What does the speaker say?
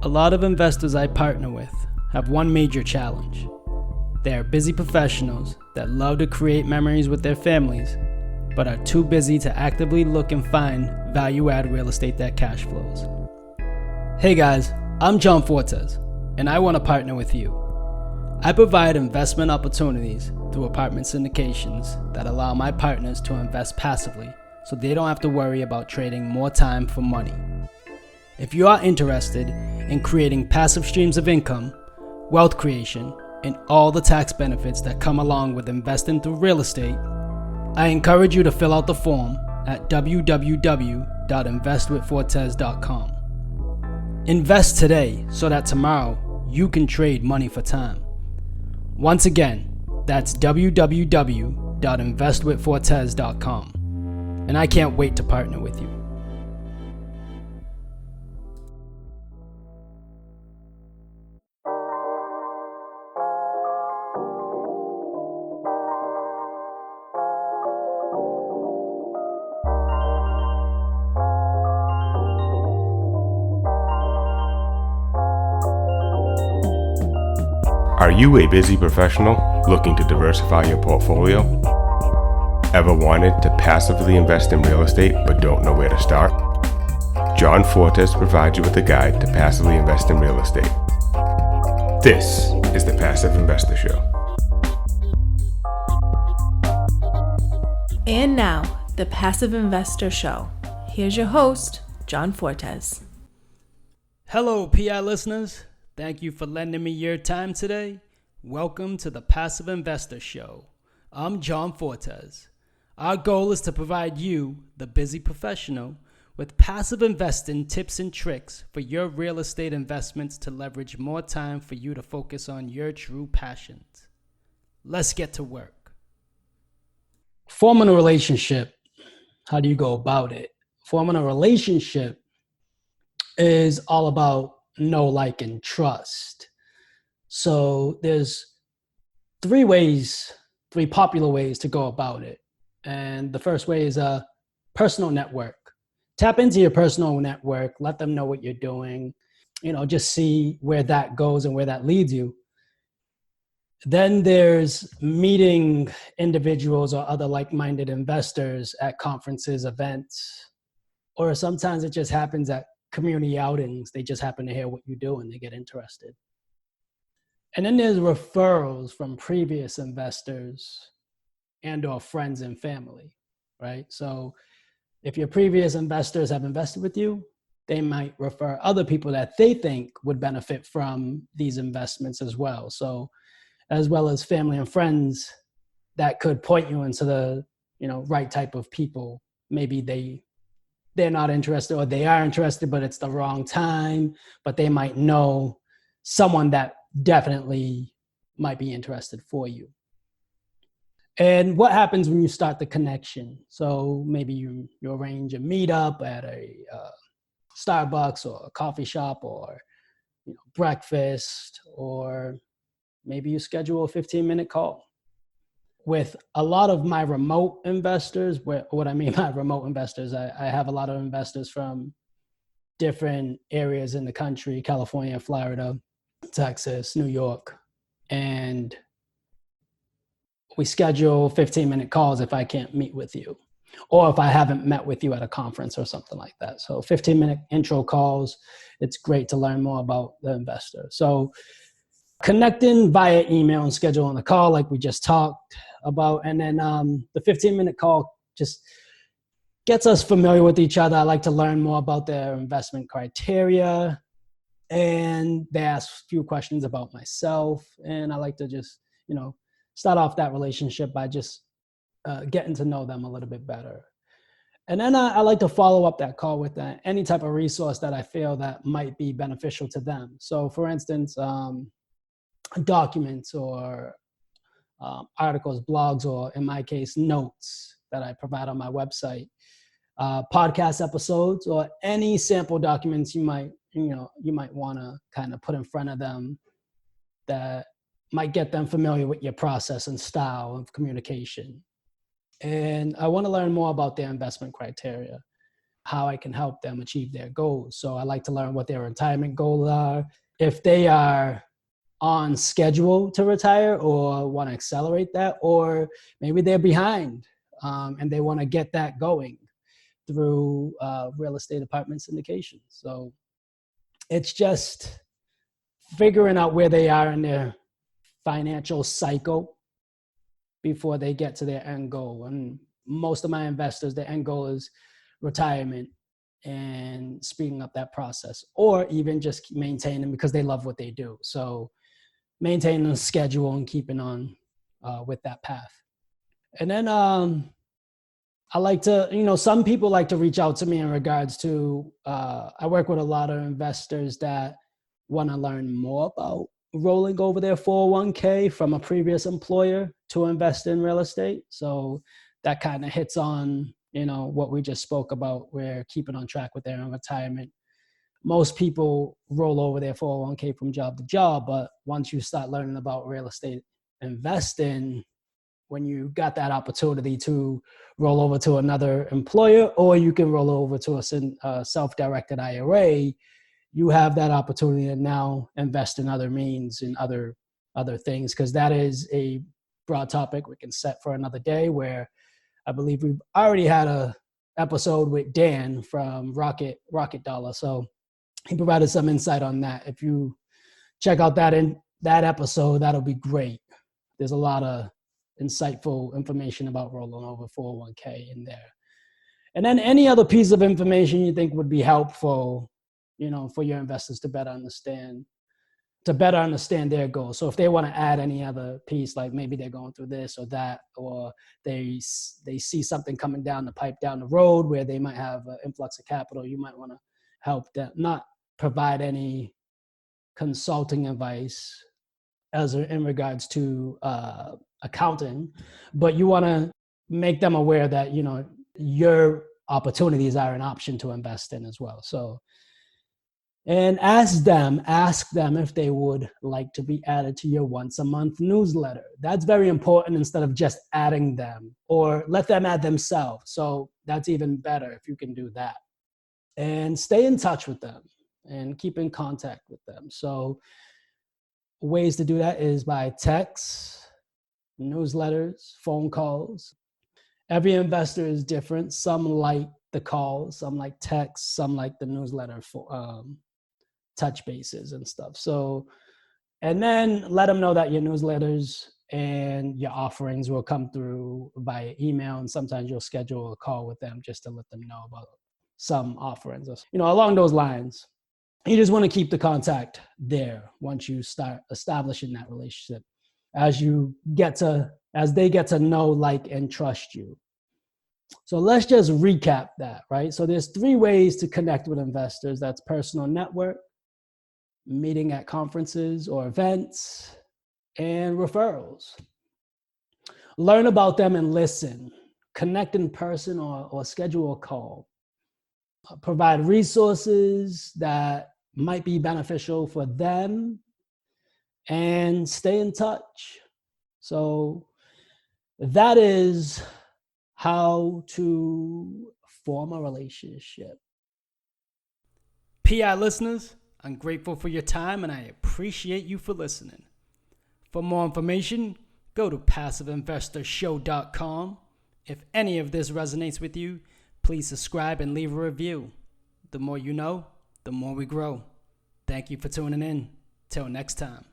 A lot of investors I partner with have one major challenge. They are busy professionals that love to create memories with their families, but are too busy to actively look and find value-add real estate that cash flows. Hey guys, I'm John Fortes, and I want to partner with you. I provide investment opportunities through apartment syndications that allow my partners to invest passively so they don't have to worry about trading more time for money. If you are interested in creating passive streams of income, wealth creation, and all the tax benefits that come along with investing through real estate, I encourage you to fill out the form at www.investwithfortes.com. Invest today so that tomorrow you can trade money for time. Once again, that's www.investwithfortes.com. And I can't wait to partner with you. Are you a busy professional looking to diversify your portfolio? Ever wanted to passively invest in real estate but don't know where to start? John Fortes provides you with a guide to passively invest in real estate. This is the Passive Investor Show. And now, the Passive Investor Show. Here's your host, John Fortes. Hello, PI listeners. Thank you for lending me your time today. Welcome to the Passive Investor Show. I'm John Fortes. Our goal is to provide you, the busy professional, with passive investing tips and tricks for your real estate investments to leverage more time for you to focus on your true passions. Let's get to work. Forming a relationship. How do you go about it? Forming a relationship is all about know, like, and trust. So there's three popular ways to go about it. And the first way is a personal network. Tap into your personal network, let them know what you're doing, just see where that goes and where that leads you. Then there's meeting individuals or other like-minded investors at conferences, events, or sometimes it just happens at community outings. They just happen to hear what you do and they get interested. And then there's referrals from previous investors and or friends and family, right? So if your previous investors have invested with you, they might refer other people that they think would benefit from these investments as well. So as well as family and friends that could point you into the, right type of people. Maybe they're not interested, or they are interested, but it's the wrong time, but they might know someone that definitely might be interested for you. And what happens when you start the connection? So maybe you arrange a meetup at a Starbucks or a coffee shop or breakfast, or maybe you schedule a 15-minute call. With a lot of my remote investors, what I mean by remote investors, I have a lot of investors from different areas in the country: California, Florida, Texas, New York. And we schedule 15-minute calls if I can't meet with you, or if I haven't met with you at a conference or something like that. So 15-minute intro calls, it's great to learn more about the investor. So connecting via email and scheduling a call like we just talked about. And then the 15-minute call just gets us familiar with each other. I like to learn more about their investment criteria, and they ask a few questions about myself. And I like to just, start off that relationship by just getting to know them a little bit better. And then I like to follow up that call with any type of resource that I feel that might be beneficial to them. So for instance, documents or articles, blogs, or in my case, notes that I provide on my website, podcast episodes, or any sample documents you might want to kind of put in front of them that might get them familiar with your process and style of communication. And I want to learn more about their investment criteria. how I can help them achieve their goals. So I like to learn what their retirement goals are. If they are on schedule to retire or want to accelerate that, or maybe they're behind and they want to get that going through real estate apartment syndication. So it's just figuring out where they are in their financial cycle before they get to their end goal. And most of my investors, their end goal is retirement and speeding up that process, or even just maintaining because they love what they do. So maintaining a schedule and keeping on with that path. And then I like to, some people like to reach out to me in regards to, I work with a lot of investors that want to learn more about rolling over their 401k from a previous employer to invest in real estate. So that kind of hits on, what we just spoke about, where keeping on track with their retirement. Most people roll over their 401k from job to job, but once you start learning about real estate investing, when you got that opportunity to roll over to another employer, or you can roll over to a self-directed IRA, you have that opportunity to now invest in other means and other things, because that is a broad topic we can set for another day, where I believe we've already had a episode with Dan from Rocket Dollar. So he provided some insight on that. If you check out that episode, that'll be great. There's a lot of insightful information about rolling over 401k in there. And then any other piece of information you think would be helpful, for your investors to better understand their goals. So if they want to add any other piece, like maybe they're going through this or that, or they see something coming down the pipe down the road where they might have an influx of capital, you might want to help them, not provide any consulting advice in regards to accounting, but you want to make them aware that, your opportunities are an option to invest in as well. So, and ask them if they would like to be added to your once a month newsletter. That's very important, instead of just adding them, or let them add themselves. So that's even better if you can do that. And stay in touch with them and keep in contact with them. So ways to do that is by text, newsletters, phone calls. Every investor is different. Some like the calls, some like text, some like the newsletter for touch bases and stuff. So, and then let them know that your newsletters and your offerings will come through via email, and sometimes you'll schedule a call with them just to let them know about some offerings, along those lines. You just want to keep the contact there once you start establishing that relationship, as they get to know, like, and trust you. So let's just recap that, right? So there's 3 ways to connect with investors. That's personal network, meeting at conferences or events, and referrals. Learn about them and listen. Connect in person or schedule a call. Provide resources that might be beneficial for them, and stay in touch. So that is how to form a relationship. PI listeners, I'm grateful for your time and I appreciate you for listening. For more information, go to passiveinvestorshow.com. If any of this resonates with you, please subscribe and leave a review. The more you know, the more we grow. Thank you for tuning in. Till next time.